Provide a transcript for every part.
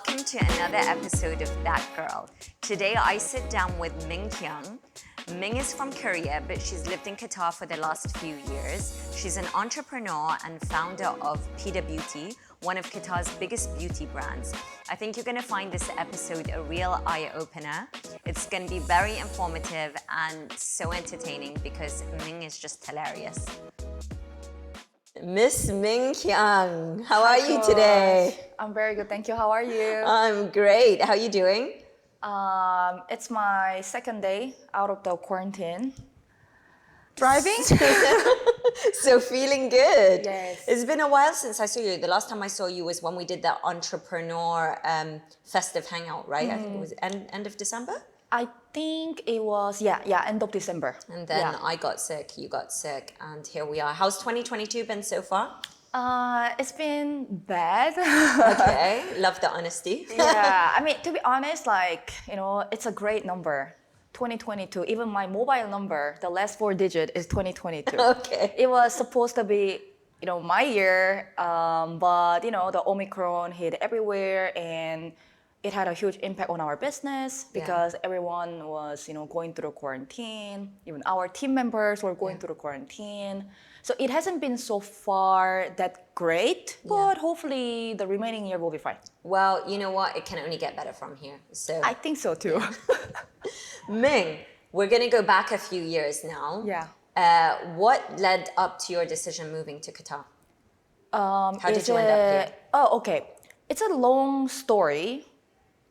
welcome to another episode of That Girl. Today I sit down with MinKyung. Ming is from Korea, but she's lived in Qatar for the last few years. She's an entrepreneur and founder of Pida Beauty, one of Qatar's biggest beauty brands. I think you're gonna find this episode a real eye-opener. It's gonna be very informative and so entertaining because Ming is just hilarious. Miss MinKyung, how are you today? I'm very good, thank you. How are you? I'm great. How are you doing? It's my second day out of the quarantine. Driving? So feeling good. Yes. It's been a while since I saw you. The last time I saw you was when we did that entrepreneur festive hangout, right? I think it was end of December? I think it was, end of December. And then I got sick, you got sick, and here we are. How's 2022 been so far? It's been bad. Okay, love the honesty. Yeah, I mean, to be honest, it's a great number. 2022, even my mobile number, the last 4 digit is 2022. Okay. It was supposed to be, my year, but, the Omicron hit everywhere and it had a huge impact on our business because everyone was, going through quarantine. Even our team members were going through quarantine. So it hasn't been so far that great, but hopefully the remaining year will be fine. Well, you know what? It can only get better from here. So I think so too. Ming, we're gonna go back a few years now. Yeah. What led up to your decision moving to Qatar? How did you end up here? Oh, okay. It's a long story.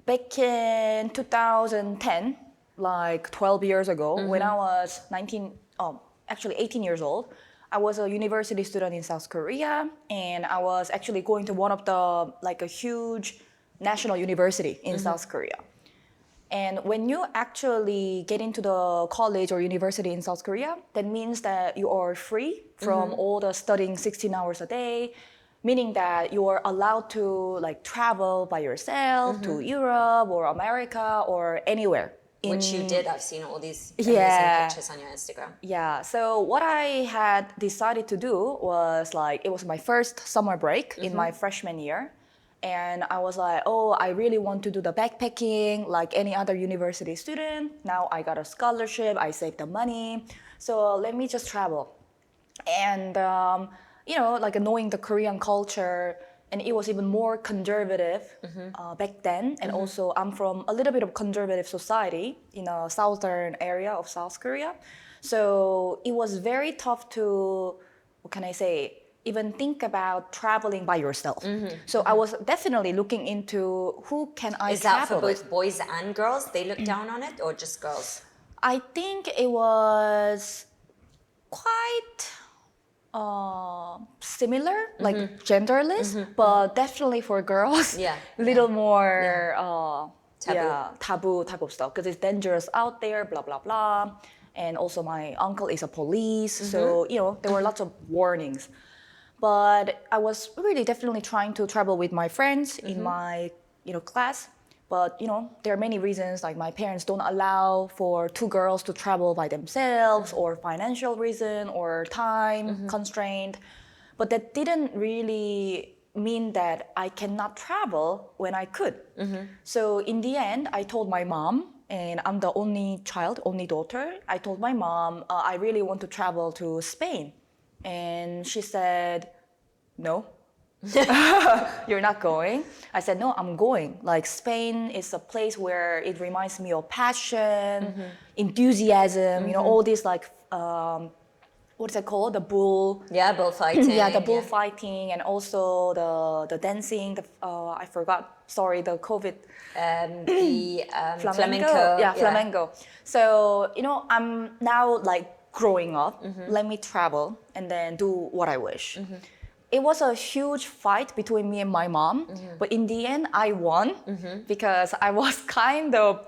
Back in 2010, like 12 years ago, when I was 18 years old, I was a university student in South Korea, and I was actually going to one of the, a huge national university in South Korea. And when you actually get into the college or university in South Korea, that means that you are free from all the studying 16 hours a day, meaning that you are allowed to travel by yourself to Europe or America or anywhere. Which you did. I've seen all these amazing pictures on your Instagram. Yeah. So what I had decided to do was it was my first summer break in my freshman year. And I was like, oh, I really want to do the backpacking like any other university student. Now I got a scholarship, I saved the money. So let me just travel. And, knowing the Korean culture, and it was even more conservative back then. And also I'm from a little bit of conservative society in a southern area of South Korea. So it was very tough to, even think about traveling by yourself. So I was definitely looking into who can I travel with. Is that for both boys and girls? They look down on it, or just girls? I think it was quite similar, genderless, but definitely for girls, little more taboo type of stuff because it's dangerous out there, blah blah blah. And also my uncle is a police, so there were lots of warnings. But I was really definitely trying to travel with my friends in my class. But there are many reasons, like my parents don't allow for 2 girls to travel by themselves, or financial reason, or time constraint. But that didn't really mean that I cannot travel when I could. So in the end, I told my mom, and I'm the only child, only daughter. I told my mom, I really want to travel to Spain. And she said, no. You're not going? I said, no, I'm going. Spain is a place where it reminds me of passion, enthusiasm, all these what is it called? The bull. Yeah, bullfighting. Yeah, the bullfighting and also the dancing. I forgot. Sorry, the COVID. Flamenco. Yeah, flamenco. So, I'm now growing up. Let me travel and then do what I wish. It was a huge fight between me and my mom, but in the end, I won because I was kind of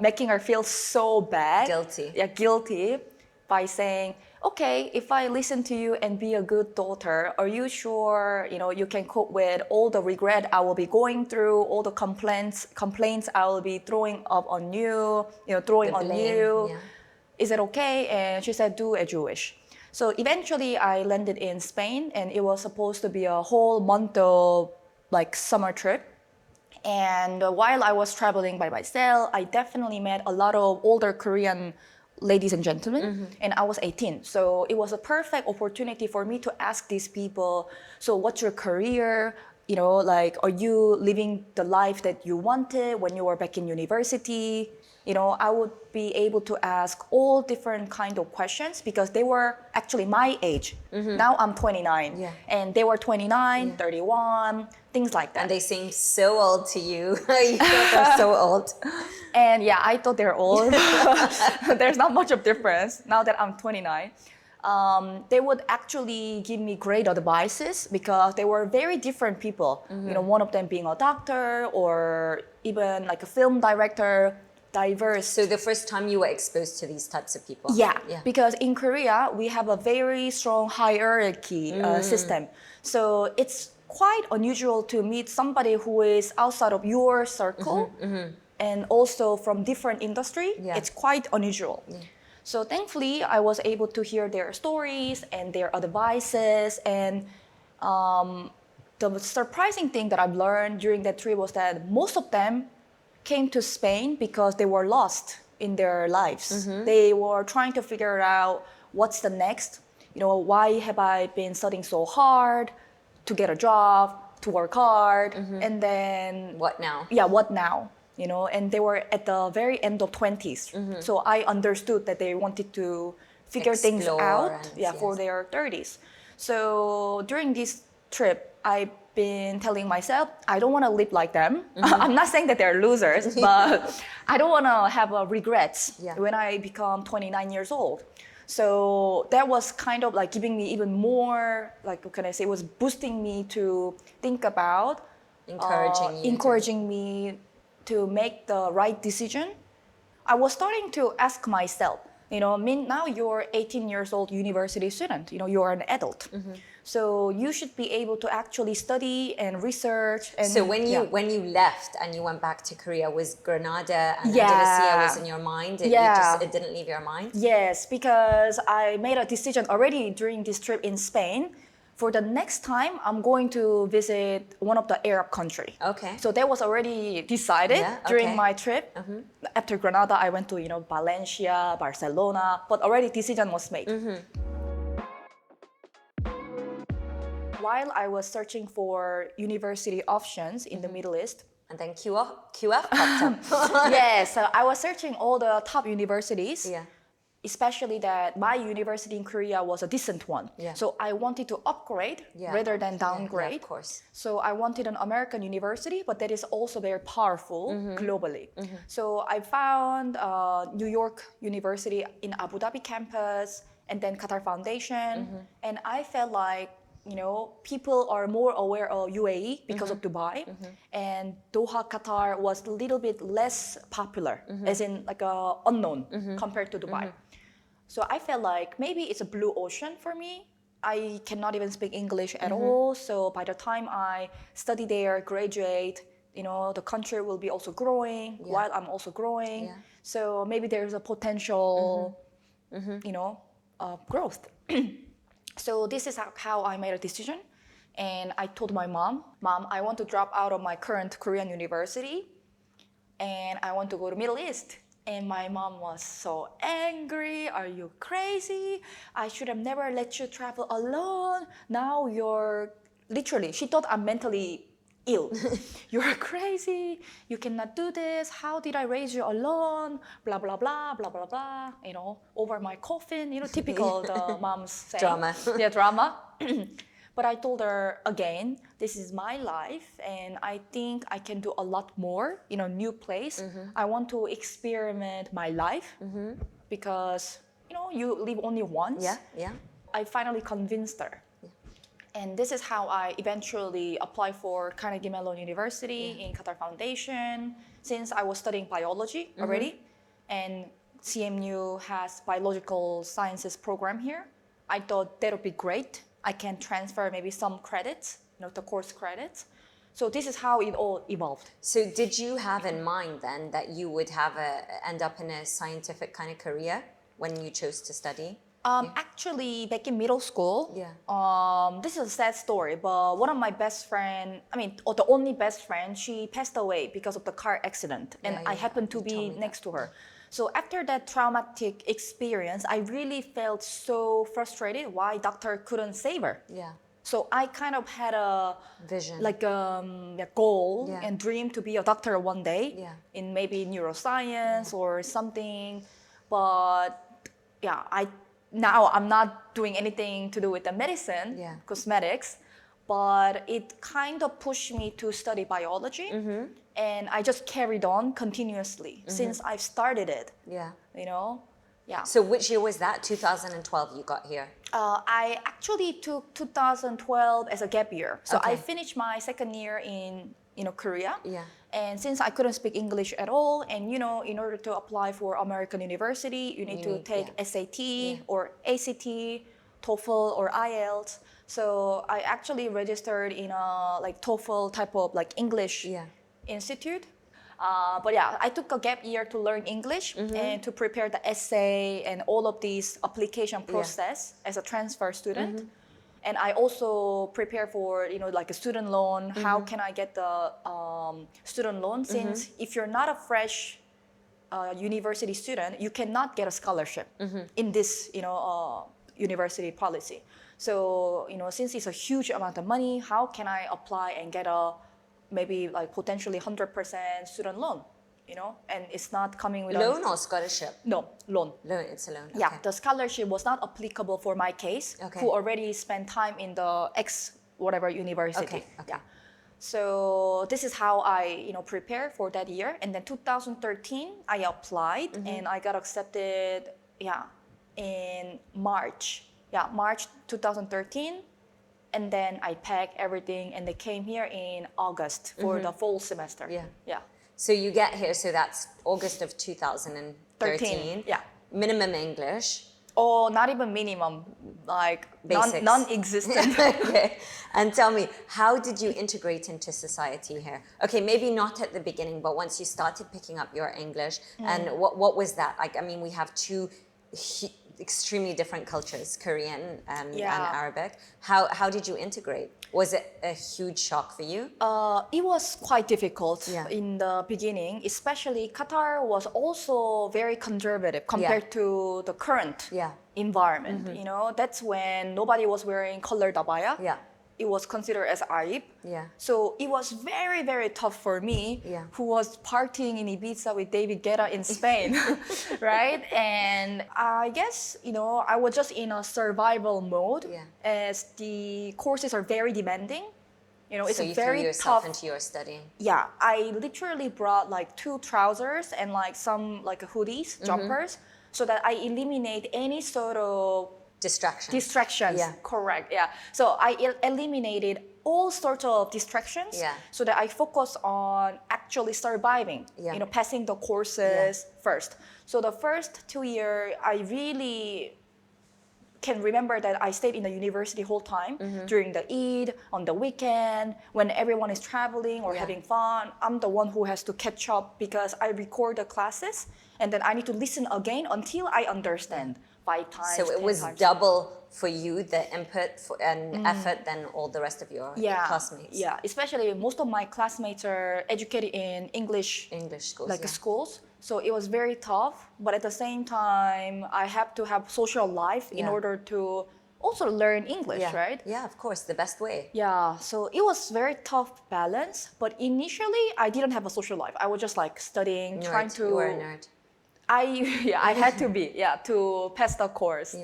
making her feel so bad. Guilty. Yeah, guilty by saying, okay, if I listen to you and be a good daughter, are you sure, you can cope with all the regret I will be going through, all the complaints I will be throwing up on you, throwing on you. Is it okay? And she said, do as you wish. So eventually I landed in Spain, and it was supposed to be a whole month of summer trip. And while I was traveling by myself, I definitely met a lot of older Korean ladies and gentlemen, and I was 18. So it was a perfect opportunity for me to ask these people, so what's your career? You know, like, are you living the life that you wanted when you were back in university? You know, I would be able to ask all different kind of questions because they were actually my age. Now I'm 29, and they were 29, 31, things like that. And they seem so old to you. You thought they're so old. And yeah, I thought they're old. There's not much of difference now that I'm 29. They would actually give me great advices because they were very different people. You know, one of them being a doctor or even like a film director, diverse. So the first time you were exposed to these types of people? Yeah, because in Korea, we have a very strong hierarchy system. So it's quite unusual to meet somebody who is outside of your circle and also from different industry. It's quite unusual. So thankfully, I was able to hear their stories and their advices. And the surprising thing that I've learned during that trip was that most of them came to Spain because they were lost in their lives. They were trying to figure out what's the next. You know, why have I been studying so hard to get a job, to work hard, and then what now? Yeah, what now? You know, and they were at the very end of 20s. So I understood that they wanted to figure things out for their 30s. So during this trip, I've been telling myself, I don't want to live like them. I'm not saying that they're losers, but I don't want to have regrets when I become 29 years old. So that was kind of like giving me even more, like, what can I say, it was boosting me to think about, encouraging me to make the right decision. I was starting to ask myself, you know, now you're 18 years old university student, you know, you're an adult. So you should be able to actually study and research. And so when you left and you went back to Korea, was Granada and Andalusia was in your mind? It didn't leave your mind? Yes, because I made a decision already during this trip in Spain. For the next time, I'm going to visit one of the Arab country. Okay. So that was already decided during my trip. After Granada, I went to, you know, Valencia, Barcelona, but already decision was made. While I was searching for university options in the Middle East, and then QF popped up. Yes, so I was searching all the top universities. Especially that my university in Korea was a decent one. So I wanted to upgrade rather than downgrade. Of course. So I wanted an American university, but that is also very powerful globally. So I found New York University in Abu Dhabi campus and then Qatar Foundation. And I felt like, you know, people are more aware of UAE because of Dubai, and Doha, Qatar was a little bit less popular, as in like unknown compared to Dubai. So I felt like maybe it's a blue ocean for me. I cannot even speak English at all. So by the time I study there, graduate, you know, the country will be also growing while I'm also growing. So maybe there's a potential, you know, growth. So this is how I made a decision. And I told my mom, I want to drop out of my current Korean university and I want to go to Middle East. And my mom was so angry. Are you crazy? I should have never let you travel alone. Now you're literally, she thought I'm mentally ill. You're crazy. You cannot do this. How did I raise you alone? Blah, blah, blah, blah, blah, blah. You know, over my coffin, you know, typical the moms saying. Drama. Yeah, drama. But I told her again, this is my life and I think I can do a lot more in a new place. I want to experiment my life because, you know, you live only once. I finally convinced her. And this is how I eventually applied for Carnegie Mellon University in Qatar Foundation, since I was studying biology already. And CMU has biological sciences program here. I thought that would be great. I can transfer maybe some credits, you know, the course credits. So this is how it all evolved. So did you have in mind then that you would end up in a scientific kind of career when you chose to study? Actually, back in middle school, this is a sad story, but one of my best friend, or the only best friend, she passed away because of the car accident, and I happened to be next to her. So after that traumatic experience, I really felt so frustrated why doctor couldn't save her. Yeah. So I kind of had a vision, like a goal and dream to be a doctor one day in maybe neuroscience or something. But now I'm not doing anything to do with the medicine, cosmetics, but it kind of pushed me to study biology. And I just carried on continuously since I've started it. Yeah. You know? Yeah. So which year was that? 2012 you got here? I actually took 2012 as a gap year. So I finished my second year in Korea. Yeah. And since I couldn't speak English at all, and in order to apply for American university, you need to take SAT or ACT, TOEFL or IELTS. So I actually registered in a like TOEFL type of like English institute. But I took a gap year to learn English and to prepare the essay and all of these application process as a transfer student. And I also prepare for, like a student loan. How can I get the student loan? Since if you're not a fresh university student, you cannot get a scholarship in this, university policy. So, since it's a huge amount of money, how can I apply and get a maybe like potentially 100% student loan, and it's not coming with loan or scholarship? No, loan. Loan, it's a loan. Yeah, the scholarship was not applicable for my case, who already spent time in the whatever university. Yeah. So this is how I, prepare for that year. And then 2013, I applied and I got accepted, in March. Yeah, March 2013. And then I packed everything and they came here in August for the fall semester. Yeah. So you get here, so that's August of 2013. Yeah. Minimum English. Oh, not even minimum, like non-existent. Okay. And tell me, how did you integrate into society here? Okay, maybe not at the beginning, but once you started picking up your English, and what was that? Like, I mean, we have two extremely different cultures, Korean and Arabic. How did you integrate? Was it a huge shock for you? It was quite difficult in the beginning, especially Qatar was also very conservative compared to the current environment. That's when nobody was wearing colored abaya. It was considered as Arab. So it was very, very tough for me, who was partying in Ibiza with David Guetta in Spain, right? And I guess, I was just in a survival mode as the courses are very demanding. It's so you very threw yourself tough into your studying. Yeah, I literally brought like 2 trousers and like some like hoodies, jumpers, so that I eliminate any sort of distractions. Correct. Yeah. So I eliminated all sorts of distractions so that I focus on actually surviving, passing the courses first. So the first 2 years, I really can remember that I stayed in the university whole time during the Eid, on the weekend, when everyone is traveling or having fun. I'm the one who has to catch up because I record the classes and then I need to listen again until I understand. 5 times. So it was double for you, the input and effort, than all the rest of your classmates. Yeah, especially most of my classmates are educated in English schools. Schools. So it was very tough, but at the same time, I have to have social life in order to also learn English, right? Yeah, of course, the best way. Yeah, so it was very tough balance, but initially I didn't have a social life. I was just like studying, trying to... You were a nerd. I had to be, to pass the course.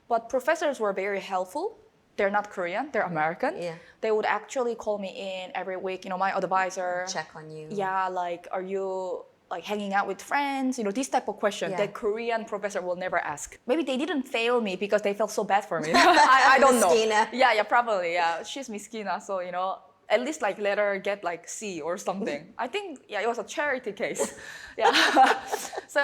But professors were very helpful. They're not Korean, they're American. They would actually call me in every week, my advisor. Check on you. Yeah, like, are you like hanging out with friends? This type of question that Korean professor will never ask. Maybe they didn't fail me because they felt so bad for me. I don't know. Miskina. Yeah, probably, She's miskina, so, at least like let her get like C or something. I think, it was a charity case. So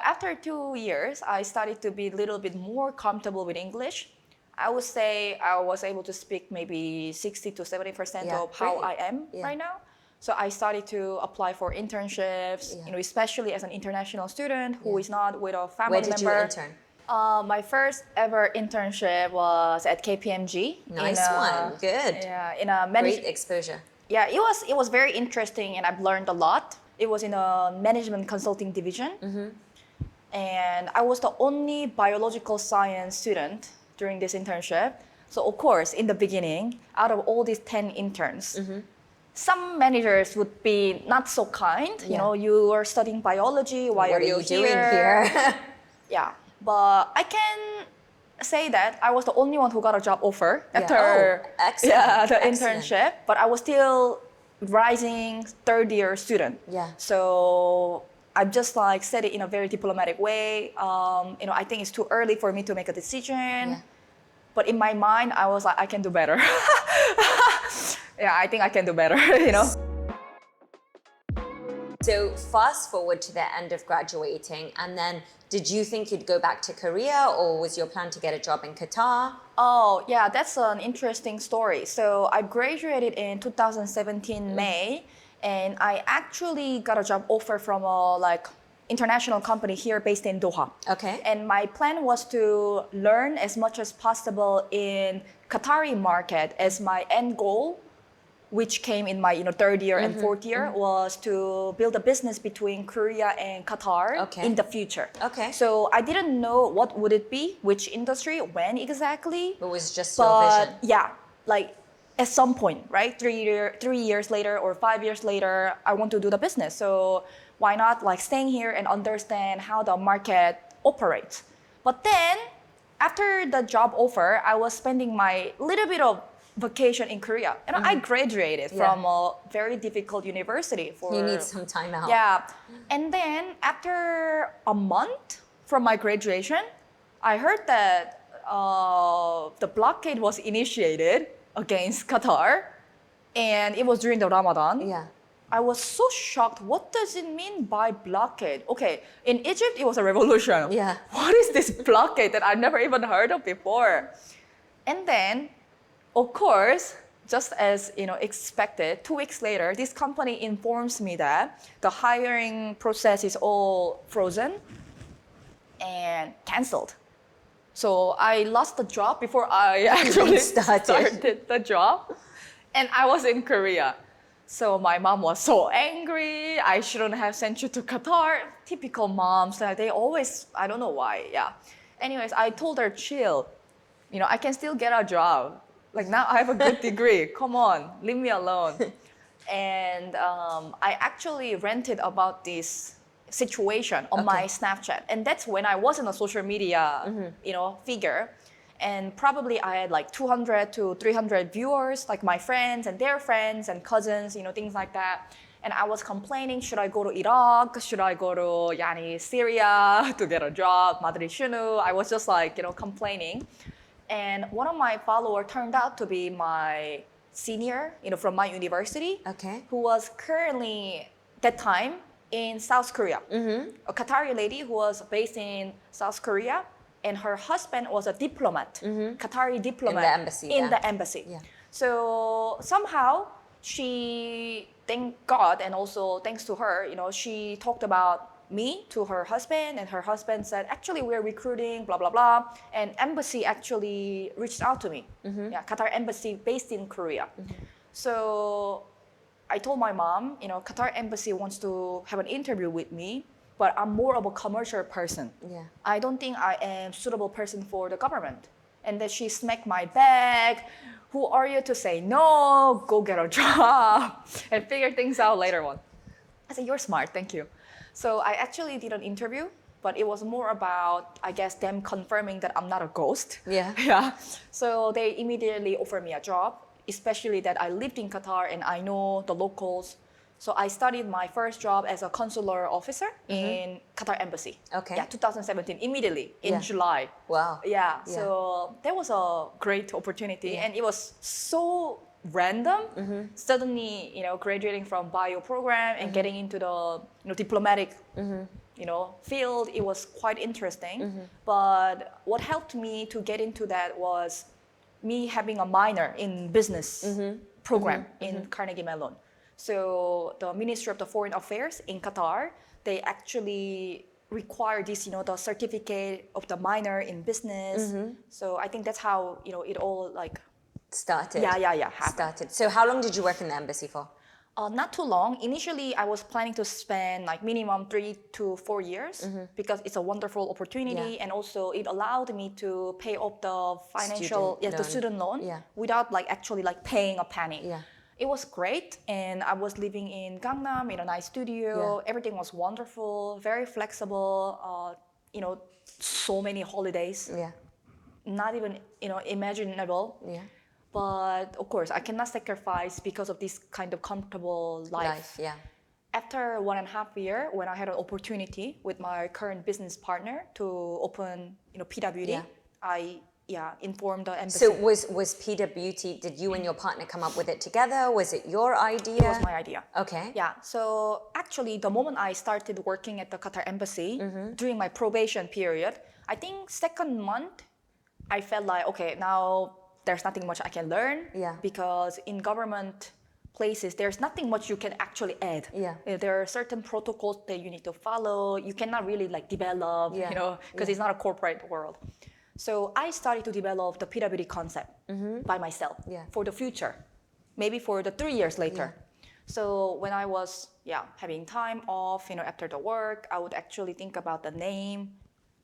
after 2 years, I started to be a little bit more comfortable with English. I would say I was able to speak maybe 60 to 70% of how I am right now. So I started to apply for internships, especially as an international student who is not with a family member. Where did you intern? My first ever internship was at KPMG. Nice one. Good. Yeah, in a Great exposure. Yeah, it was very interesting, and I've learned a lot. It was in a management consulting division, and I was the only biological science student during this internship. So of course, in the beginning, out of all these 10 interns, some managers would be not so kind. You know, you are studying biology. Why are you doing here? Yeah, but I can say that I was the only one who got a job offer after the internship, but I was still rising third year student. Yeah. So I just like said it in a very diplomatic way. You know, I think it's too early for me to make a decision. Yeah. But in my mind, I was like, I can do better. Yeah, I think I can do better, you know. So fast forward to the end of graduating, and then did you think you'd go back to Korea, or was your plan to get a job in Qatar? Oh, yeah, that's an interesting story. So I graduated in 2017 May, and I actually got a job offer from a international company here based in Doha. Okay. And my plan was to learn as much as possible in Qatari market as my end goal, which came in my third year and fourth year, was to build a business between Korea and Qatar in the future. Okay. So I didn't know what would it be, which industry, when exactly. It was just your vision. Yeah, like at some point, right? 3 years later or 5 years later, I want to do the business. So why not like staying here and understand how the market operates? But then after the job offer, I was spending my little bit of vacation in Korea. And I graduated from a very difficult university. You need some time out. Yeah. And then after a month from my graduation, I heard that the blockade was initiated against Qatar. And it was during the Ramadan. Yeah. I was so shocked. What does it mean by blockade? Okay, in Egypt, it was a revolution. Yeah. What is this blockade that I've never even heard of before? And then, of course, just as expected, 2 weeks later, this company informs me that the hiring process is all frozen and canceled. So I lost the job before I actually started the job. And I was in Korea. So my mom was so angry. I shouldn't have sent you to Qatar. Typical moms, they always, I don't know why, yeah. Anyways, I told her, chill. I can still get a job. Like now I have a good degree. Come on, leave me alone. And I actually ranted about this situation on my Snapchat. And that's when I wasn't a social media, figure. And probably I had like 200 to 300 viewers, like my friends and their friends and cousins, things like that. And I was complaining, should I go to Iraq? Should I go to Syria to get a job? Madri Shunu. I was just like, complaining. And one of my followers turned out to be my senior, from my university, who was currently, that time, in South Korea. A Qatari lady who was based in South Korea. And her husband was a diplomat, Qatari diplomat. In the embassy. Yeah. So somehow she, thank God, and also thanks to her, she talked about me to her husband, and her husband said, actually, we're recruiting, blah, blah, blah. And embassy actually reached out to me. Yeah, Qatar embassy based in Korea. So I told my mom, Qatar embassy wants to have an interview with me, but I'm more of a commercial person. Yeah. I don't think I am suitable person for the government. And then she smacked my back. Who are you to say no? Go get a job and figure things out later on. I said, you're smart, thank you. So I actually did an interview, but it was more about, I guess, them confirming that I'm not a ghost. Yeah. Yeah. So they immediately offered me a job, especially that I lived in Qatar and I know the locals. So I started my first job as a consular officer in Qatar embassy. Okay. Yeah, 2017, immediately in July. Wow. Yeah. So that was a great opportunity, and it was so random. Suddenly, graduating from bio program and getting into the diplomatic, field. It was quite interesting. But what helped me to get into that was me having a minor in business program in Carnegie Mellon. So the Ministry of the Foreign Affairs in Qatar, they actually require this, the certificate of the minor in business. So I think that's how, it all like started. Yeah, happened. Started. So how long did you work in the embassy for? Not too long. Initially, I was planning to spend like minimum 3 to 4 years because it's a wonderful opportunity, and also it allowed me to pay off the the student loan without like actually like paying a penny. Yeah. It was great, and I was living in Gangnam in a nice studio. Everything was wonderful, very flexible. So many holidays. Yeah. Not even imaginable. Yeah. But of course, I cannot sacrifice because of this kind of comfortable life. Yeah. After 1.5 years, when I had an opportunity with my current business partner to open, Pida Beauty, I informed the embassy. So was Pida Beauty? Did you and your partner come up with it together? Was it your idea? It was my idea. Okay. Yeah. So actually, the moment I started working at the Qatar embassy during my probation period, I think second month, I felt like okay, now there's nothing much I can learn because in government places, there's nothing much you can actually add. Yeah. There are certain protocols that you need to follow. You cannot really like develop, because it's not a corporate world. So I started to develop the Pida Beauty concept by myself for the future, maybe for the 3 years later. So when I was having time off, after the work, I would actually think about the name.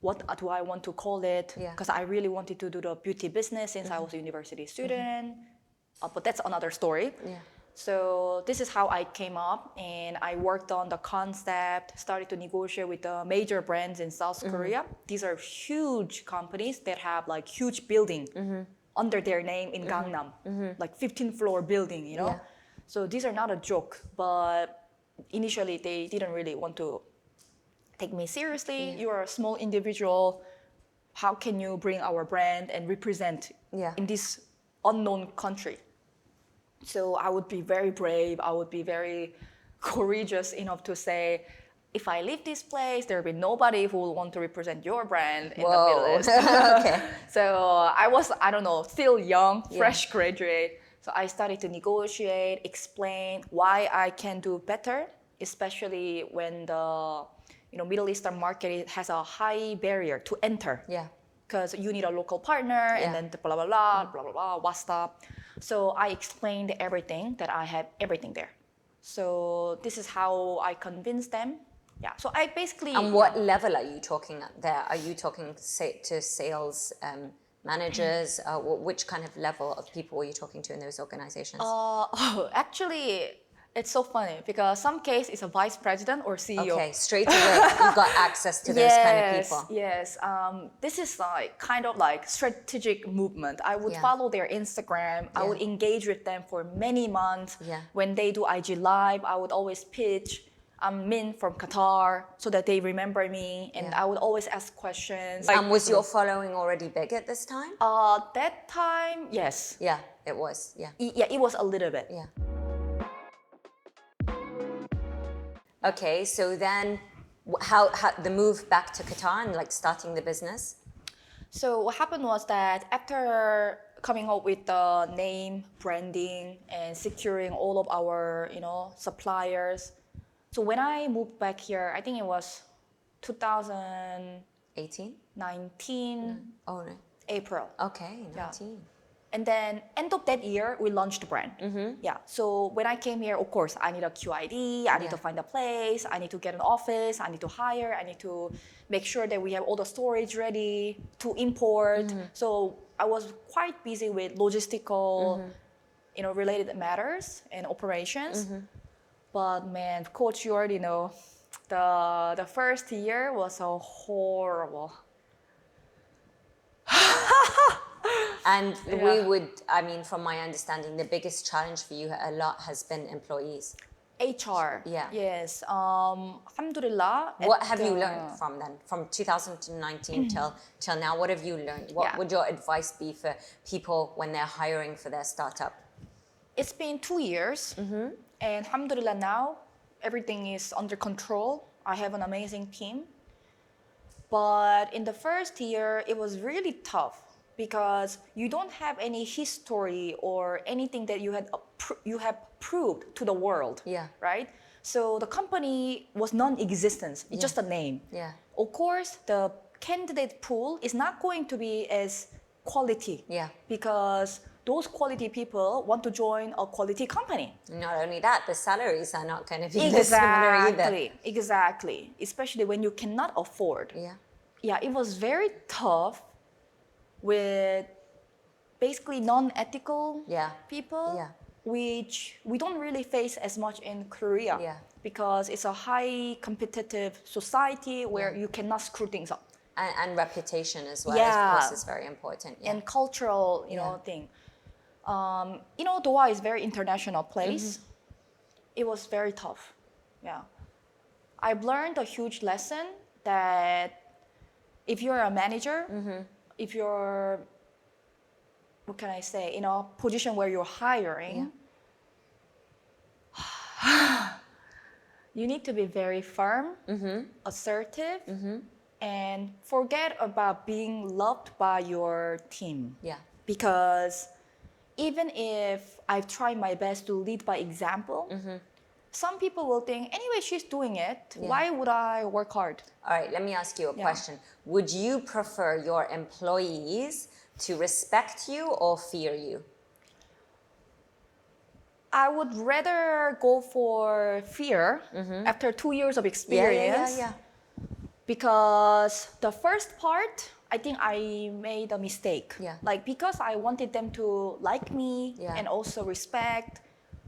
What do I want to call it? Because I really wanted to do the beauty business since I was a university student. But that's another story. Yeah. So this is how I came up, and I worked on the concept, started to negotiate with the major brands in South Korea. These are huge companies that have like huge building under their name in Gangnam, like 15-floor building, So these are not a joke, but initially they didn't really want to take me seriously. You are a small individual. How can you bring our brand and represent in this unknown country? So I would be very brave. I would be very courageous enough to say, if I leave this place, there will be nobody who will want to represent your brand in the Middle East. Okay. So I was, still young, fresh graduate. So I started to negotiate, explain why I can do better, especially when the Middle Eastern market has a high barrier to enter. Yeah. Because you need a local partner, and then blah, blah, blah, blah, blah, blah, WhatsApp. So I explained everything, that I have everything there. So this is how I convinced them. Yeah, so I basically... And what level are you talking at there? Are you talking to sales managers? Which kind of level of people were you talking to in those organizations? Actually, it's so funny because some case is a vice president or CEO. Okay, straight away you got access to those kind of people. Yes, this is like kind of like strategic movement. I would follow their Instagram. I would engage with them for many months. Yeah. When they do IG live, I would always pitch. I'm Min from Qatar, so that they remember me, and I would always ask questions. And was your following already big at this time? That time, yes. Yeah, it was. Yeah. It was a little bit. Yeah. Okay, so then how the move back to Qatar and like starting the business? So what happened was that after coming up with the name, branding, and securing all of our, suppliers. So when I moved back here, I think it was 2018, 19, Oh, no. April. Okay, 19. And then end of that year, we launched the brand. Yeah. So when I came here, of course, I need a QID. I need to find a place. I need to get an office. I need to hire. I need to make sure that we have all the storage ready to import. So I was quite busy with logistical, related matters and operations. But man, coach, you already know, the first year was so horrible. And we would, from my understanding, the biggest challenge for you a lot has been employees. HR. Yeah. Yes. Alhamdulillah. What have you learned from then? From 2019 till now, what have you learned? What would your advice be for people when they're hiring for their startup? It's been 2 years. And alhamdulillah now, everything is under control. I have an amazing team. But in the first year, it was really tough because you don't have any history or anything that you have proved to the world, right? So the company was non-existent, it's just a name. of course, the candidate pool is not going to be as quality. Yeah. Because those quality people want to join a quality company. Not only that, the salaries are not going to be similar either. Exactly. Especially when you cannot afford. Yeah. Yeah, it was very tough with basically non-ethical people, which we don't really face as much in Korea because it's a high competitive society where you cannot screw things up. And reputation as well, of course, is very important. And cultural, thing. Doha is a very international place. It was very tough. Yeah. I've learned a huge lesson that if you're a manager, if you're, what can I say, in a position where you're hiring, you need to be very firm, assertive, and forget about being loved by your team. Yeah. Because even if I've tried my best to lead by example, some people will think, anyway, she's doing it. Why would I work hard? All right, let me ask you a question. Would you prefer your employees to respect you or fear you? I would rather go for fear after 2 years of experience. Because the first part, I think I made a mistake. Like, because I wanted them to like me and also respect,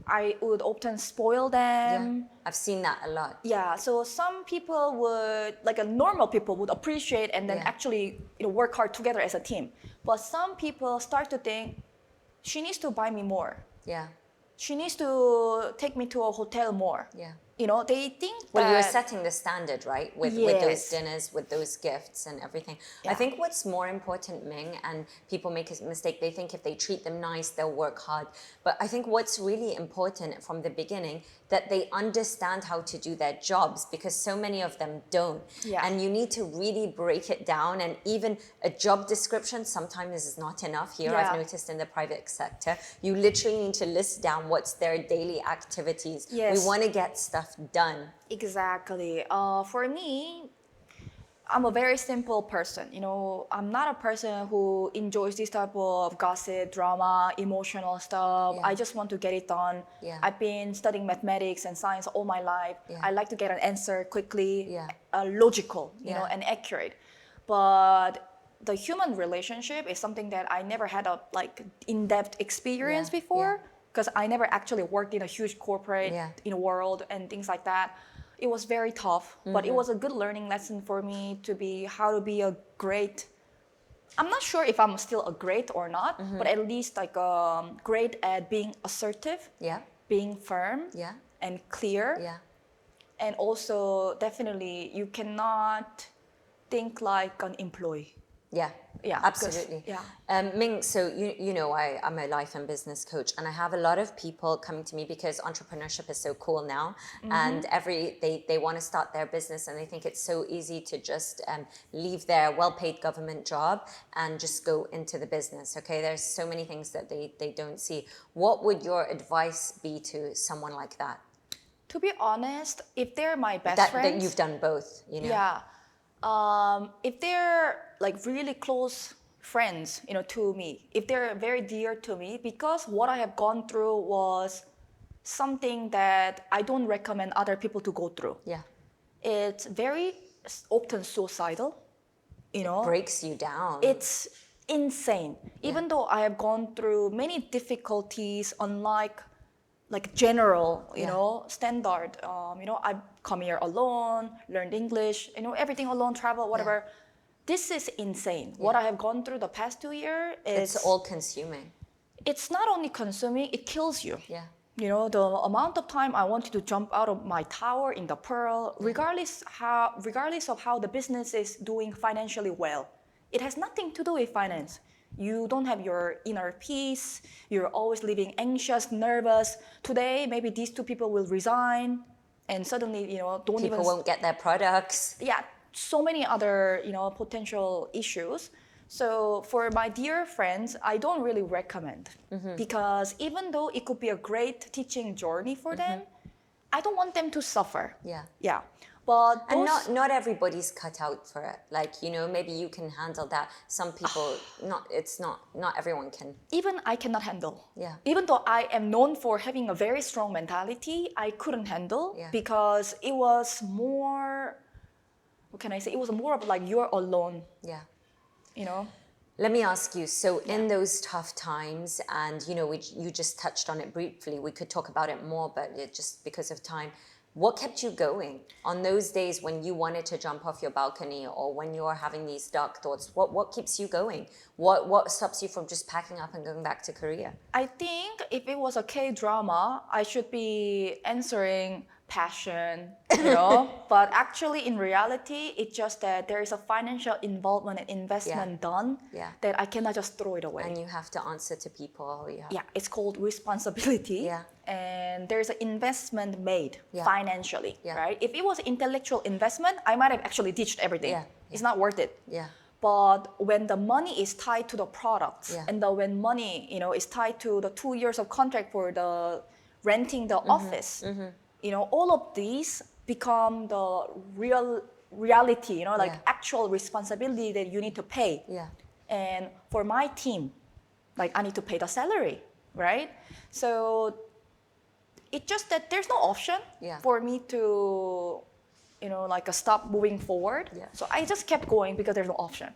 I would often spoil them. I've seen that a lot. Yeah, so some people would, like a normal people would appreciate and then actually work hard together as a team. But some people start to think, she needs to buy me more. Yeah. She needs to take me to a hotel more. Yeah. They think that... Well, you're setting the standard, right? With those dinners, with those gifts and everything. I think what's more important, Ming, and people make a mistake, they think if they treat them nice, they'll work hard. But I think what's really important from the beginning, that they understand how to do their jobs, because so many of them don't. And you need to really break it down. And even a job description sometimes is not enough here. I've noticed in the private sector, you literally need to list down what's their daily activities. We want to get stuff done. Exactly. For me, I'm a very simple person. I'm not a person who enjoys this type of gossip, drama, emotional stuff. I just want to get it done. I've been studying mathematics and science all my life. I like to get an answer quickly, logical, and accurate. But the human relationship is something that I never had a in-depth experience before. Because I never actually worked in a huge corporate world and things like that. It was very tough, but it was a good learning lesson for me how to be a great, I'm not sure if I'm still a great or not, but at least great at being assertive, being firm and clear. And also definitely you cannot think like an employee. Yeah, absolutely. Ming, so you know I'm a life and business coach, and I have a lot of people coming to me because entrepreneurship is so cool now, and they want to start their business, and they think it's so easy to just leave their well-paid government job and just go into the business. Okay, there's so many things that they don't see. What would your advice be to someone like that? To be honest, if they're my best friends, that you've done both, if they're really close friends, to me, if they're very dear to me, because what I have gone through was something that I don't recommend other people to go through. It's very often suicidal, It breaks you down. It's insane. Even though I have gone through many difficulties, unlike general, standard. I've come here alone, learned English, everything alone, travel, whatever. This is insane. What I have gone through the past 2 years is... It's all consuming. It's not only consuming, it kills you. The amount of time I wanted to jump out of my tower in the Pearl, regardless of how the business is doing financially well. It has nothing to do with finance. You don't have your inner peace. You're always living anxious, nervous. Today, maybe these two people will resign, and suddenly, People won't get their products. So many other, potential issues. So for my dear friends, I don't really recommend because even though it could be a great teaching journey for them, I don't want them to suffer. But And those, not everybody's cut out for it. Like, you know, maybe you can handle that. Some people, not everyone can. even I cannot handle. Yeah. Even though I am known for having a very strong mentality, I couldn't handle because it was more, what can I say? It was more of like you're alone, Yeah. you know? Let me ask you, so in those tough times, and you know, you just touched on it briefly, we could talk about it more, but just because of time, what kept you going on those days when you wanted to jump off your balcony or when you are having these dark thoughts? What keeps you going? What stops you from just packing up and going back to Korea? I think if it was a K-drama, I should be answering passion, you know? But actually, in reality, it's just that there is a financial involvement and investment done that I cannot just throw it away. And you have to answer to people. Yeah, it's called responsibility. Yeah. And there's an investment made financially, right? If it was intellectual investment, I might have actually ditched everything. It's not worth it. Yeah. But when the money is tied to the products, and when money, you know, is tied to the 2 years of contract for the renting the office, you know, all of these become the reality, you know, like actual responsibility that you need to pay. Yeah. And for my team, like I need to pay the salary, right? So it's just that there's no option for me to, you know, like stop moving forward. So I just kept going because there's no option.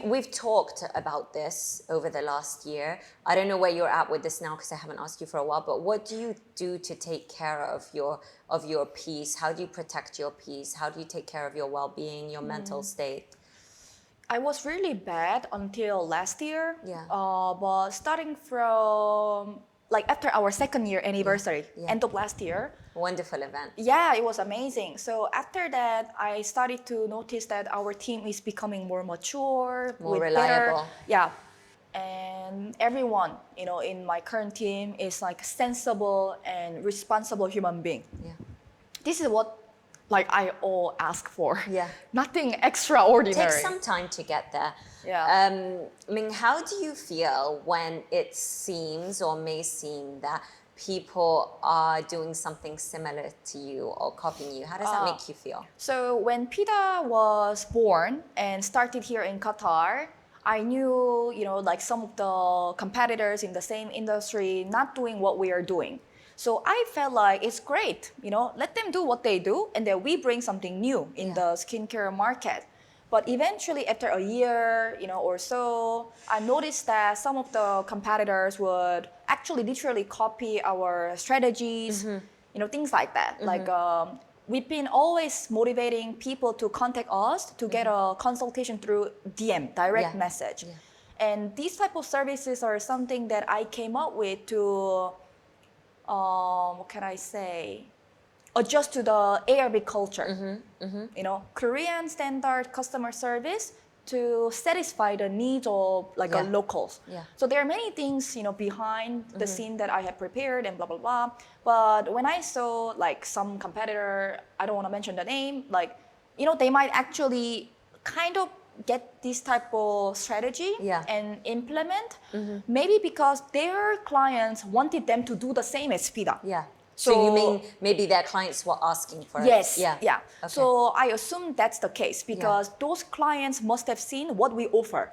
We've talked about this over the last year. I don't know where you're at with this now because I haven't asked you for a while, but what do you do to take care of your peace? How do you protect your peace? How do you take care of your well-being, your mental state? I was really bad until last year. But starting from like after our second year anniversary, end of last year. Wonderful event. Yeah, it was amazing. So after that, I started to notice that our team is becoming more mature, more reliable. And everyone, you know, in my current team is like sensible and responsible human being. This is what like I all ask for. Nothing extraordinary. Takes some time to get there. Ming, how do you feel when it seems or may seem that people are doing something similar to you or copying you? How does that make you feel? So when Pida was born and started here in Qatar, I knew, you know, like some of the competitors in the same industry not doing what we are doing. So I felt like it's great, you know, let them do what they do and then we bring something new in the skincare market. But eventually after a year, you know, or so, I noticed that some of the competitors would actually literally copy our strategies, you know, things like that. Like we've been always motivating people to contact us to get a consultation through DM, direct message. And these type of services are something that I came up with to, what can I say? Adjust to the ARB culture, you know, Korean standard customer service to satisfy the needs of like locals. So there are many things, you know, behind the scene that I have prepared and blah, blah, blah. But when I saw like some competitor, I don't want to mention the name, like, you know, they might actually kind of get this type of strategy and implement, maybe because their clients wanted them to do the same as Pida. So you mean maybe their clients were asking for it? Yes. Okay. So I assume that's the case because those clients must have seen what we offer.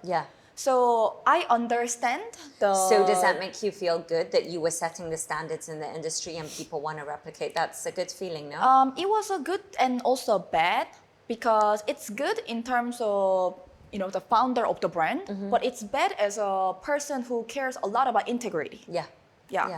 So I understand the... So does that make you feel good that you were setting the standards in the industry and people want to replicate? That's a good feeling, no? It was a good and also bad because it's good in terms of, you know, the founder of the brand, but it's bad as a person who cares a lot about integrity.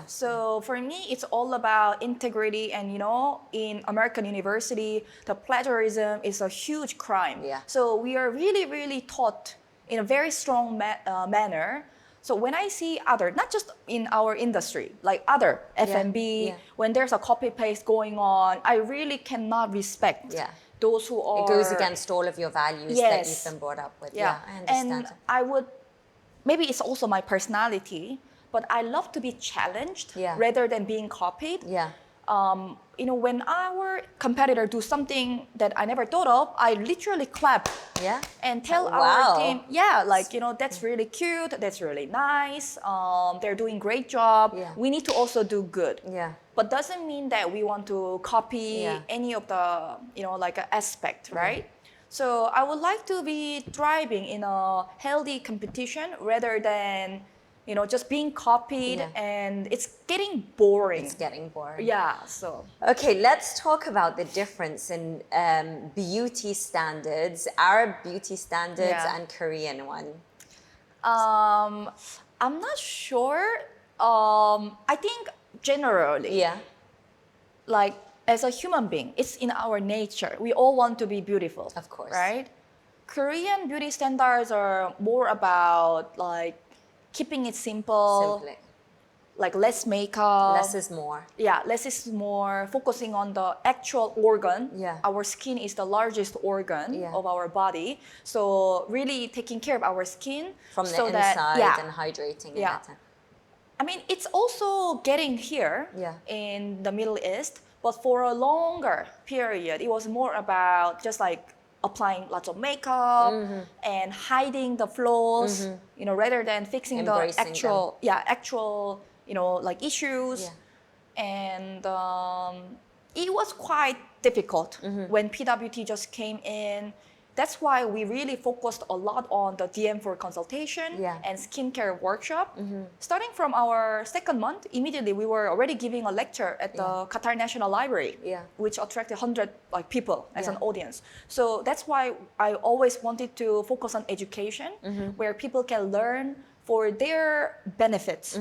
So for me, it's all about integrity. And, you know, in American university, the plagiarism is a huge crime. So we are really, really taught in a very strong manner. So when I see other, not just in our industry, like other F&B, when there's a copy paste going on, I really cannot respect those who are... It goes against all of your values that you've been brought up with. I understand. And I would, maybe it's also my personality, but I love to be challenged rather than being copied. You know, when our competitor do something that I never thought of, I literally clap and tell our team, like, you know, that's really cute, that's really nice, they're doing great job. We need to also do good. but doesn't mean that we want to copy any of the, like aspect, right? So I would like to be thriving in a healthy competition rather than, just being copied and it's getting boring. It's getting boring. Yeah, so. Okay, let's talk about the difference in beauty standards, Arab beauty standards and Korean one. I'm not sure. I think generally, like as a human being, it's in our nature. We all want to be beautiful. Of course. Right? Korean beauty standards are more about like keeping it simple. Simply. Like less makeup. Less is more. Yeah, less is more, focusing on the actual organ. Yeah. Our skin is the largest organ of our body. So really taking care of our skin. From the so inside that, and hydrating. Yeah. And I mean, it's also getting here in the Middle East, but for a longer period, it was more about just like applying lots of makeup and hiding the flaws, rather than fixing Embracing the actual, like issues. And it was quite difficult when Pida Beauty just came in. That's why we really focused a lot on the DM for consultation and skincare workshop. Starting from our second month, immediately we were already giving a lecture at the Qatar National Library, which attracted 100 people as an audience. So that's why I always wanted to focus on education, where people can learn for their benefits.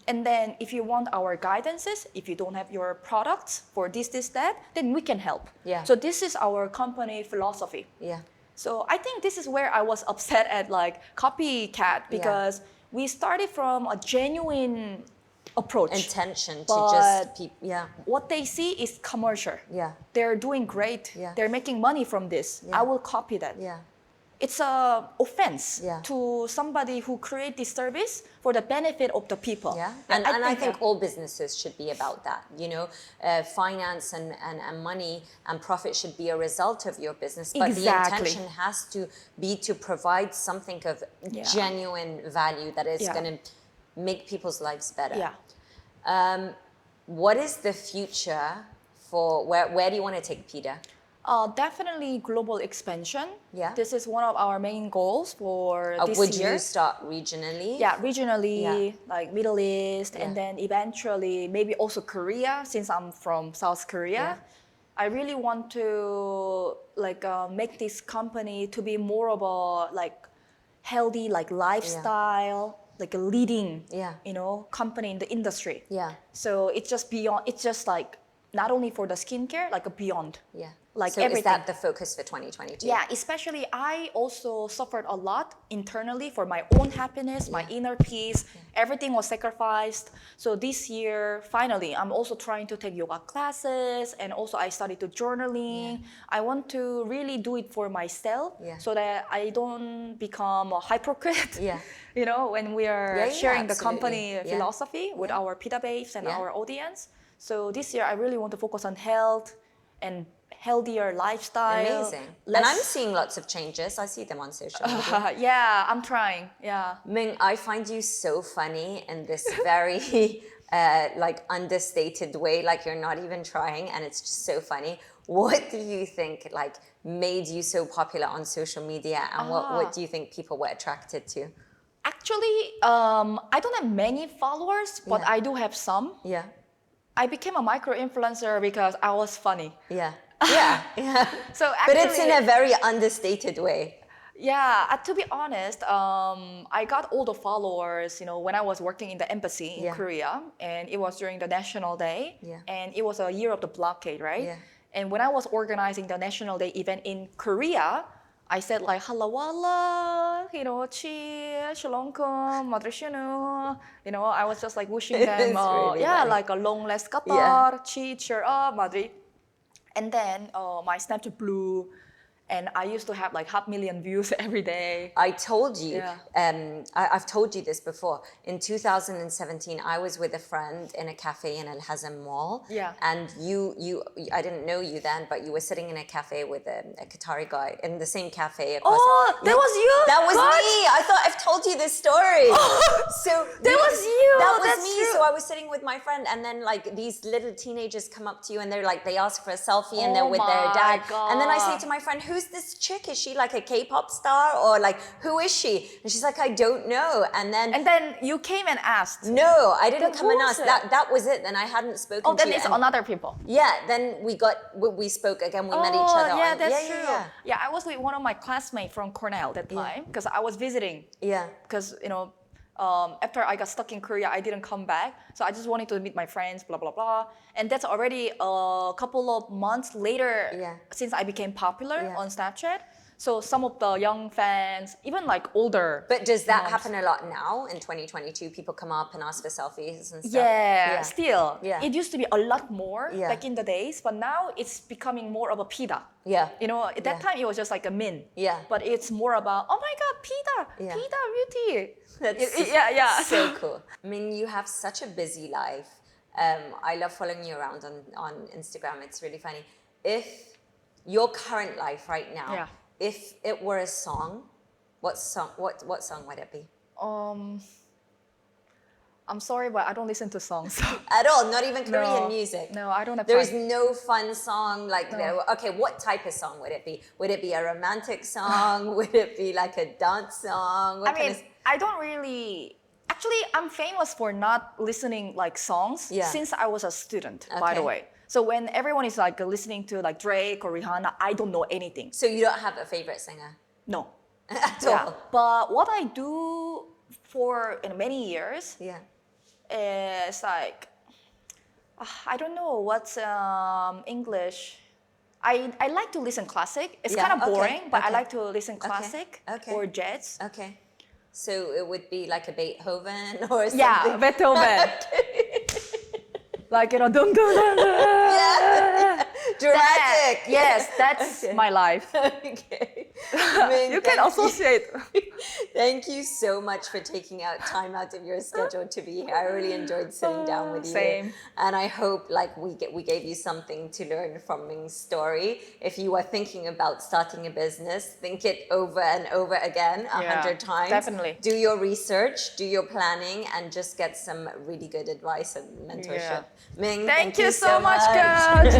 And then if you want our guidances, if you don't have your products for this, that, then we can help. So this is our company philosophy. So I think this is where I was upset at like copycat, because we started from a genuine approach. Intention to just what they see is commercial. They're doing great. Yeah. They're making money from this. I will copy that. It's a offense to somebody who create this service for the benefit of the people. And I think all businesses should be about that. Finance and money and profit should be a result of your business, but the intention has to be to provide something of genuine value that is going to make people's lives better. What is the future for where do you want to take Pida? Definitely global expansion. This is one of our main goals for this would year. you start regionally? Regionally, like Middle East, and then eventually maybe also Korea, since I'm from South Korea. I really want to like make this company to be more of a like healthy like lifestyle, like a leading company in the industry. So it's just beyond. It's just like not only for the skincare, like a beyond. Like so everything. Is that the focus for 2022? Yeah, especially I also suffered a lot internally for my own happiness, my inner peace. Everything was sacrificed. So this year, finally, I'm also trying to take yoga classes, and also I started to journaling. I want to really do it for myself so that I don't become a hypocrite. When we are sharing the company philosophy with our Pida babes and our audience. So this year, I really want to focus on health and healthier lifestyle. Amazing. And I'm seeing lots of changes. I see them on social media. I'm trying. Ming, I find you so funny in this very like understated way, like you're not even trying, and it's just so funny. What do you think like made you so popular on social media, and what do you think people were attracted to? Actually, I don't have many followers, but I do have some. I became a micro-influencer because I was funny. So actually, but it's in a very understated way. To be honest, I got all the followers, when I was working in the embassy in Korea, and it was during the National Day, and it was a year of the blockade, right? And when I was organizing the National Day event in Korea, I said like halawala, chi, shalomkum, madrashinu. I was just like wishing them, really like a long last Qatar, chi, cheer up, Madrid. And then my Snapchat blew, And I used to have like 500,000 views every day. I told you, Yeah. I've told you this before. In 2017, I was with a friend in a cafe in Al Hazm Mall. Yeah. And I didn't know you then, but you were sitting in a cafe with a Qatari guy in the same cafe. Oh, that was you? That was What? me. I thought I've told you this story. So That was you. That was That's me. true. So I was sitting with my friend, and then like these little teenagers come up to you, and they're like, they ask for a selfie, and they're with their my dad. God. And then I say to my friend, "Who's this chick? Is she like a K-pop star, or like who is she?" And she's like, "I don't know." And then you came and asked. no, I didn't Then come and who ask. was it? That was it. Then I hadn't spoken Oh, to then you. it's and- another people. Yeah. Then we spoke again. We met each other. Yeah, on, that's true. Yeah. Yeah, I was with one of my classmates from Cornell that time because I was visiting. Yeah. Because after I got stuck in Korea, I didn't come back. So I just wanted to meet my friends, blah, blah, blah. And that's already a couple of months later since I became popular on Snapchat. So some of the young fans, even like older. But does that moms- happen a lot now in 2022? People come up and ask for selfies and stuff? Yeah, still. Yeah. It used to be a lot more Yeah. back in the days, but now it's becoming more of a Pida. Yeah. At that time it was just like a min. Yeah. But it's more about, oh my God, Pida, Yeah. Pida Beauty. That's Yeah. so cool. I mean, you have such a busy life. I love following you around on Instagram. It's really funny. If your current life right now, if it were a song, what song would it be? I'm sorry, but I don't listen to songs. At all, not even Korean music. No, I don't have There time. is no fun song like No. okay, what type of song would it be? Would it be a romantic song? Would it be like a dance song? What I kind mean, of- I don't really. Actually, I'm famous for not listening like songs since I was a student. By the Okay. way, so when everyone is like listening to like Drake or Rihanna, I don't know anything. So you don't have a favorite singer No. at Yeah. all? But what I do for many years Yeah. is like I don't know what's English. I like to listen classic. It's Yeah, kind of okay, boring, but I okay. like to listen classic okay. or jazz. Okay. So it would be like a Beethoven or something? Yeah, Beethoven. Like, dum dum dum dum. Yeah. Dramatic. Yes, that's Okay. my life. Okay. Min, You can thank associate. Thank you so much for taking out time out of your schedule to be here. I really enjoyed sitting down with you. Same. And I hope like we gave you something to learn from Ming's story. If you are thinking about starting a business, think it over and over again 100 times. definitely. Do your research, do your planning, and just get some really good advice and mentorship. Ming, Thank you so much, girls.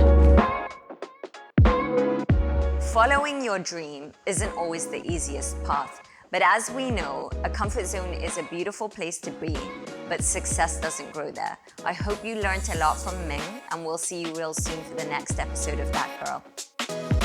Following your dream isn't always the easiest path, but as we know, a comfort zone is a beautiful place to be, but success doesn't grow there. I hope you learned a lot from Ming, and we'll see you real soon for the next episode of That Girl.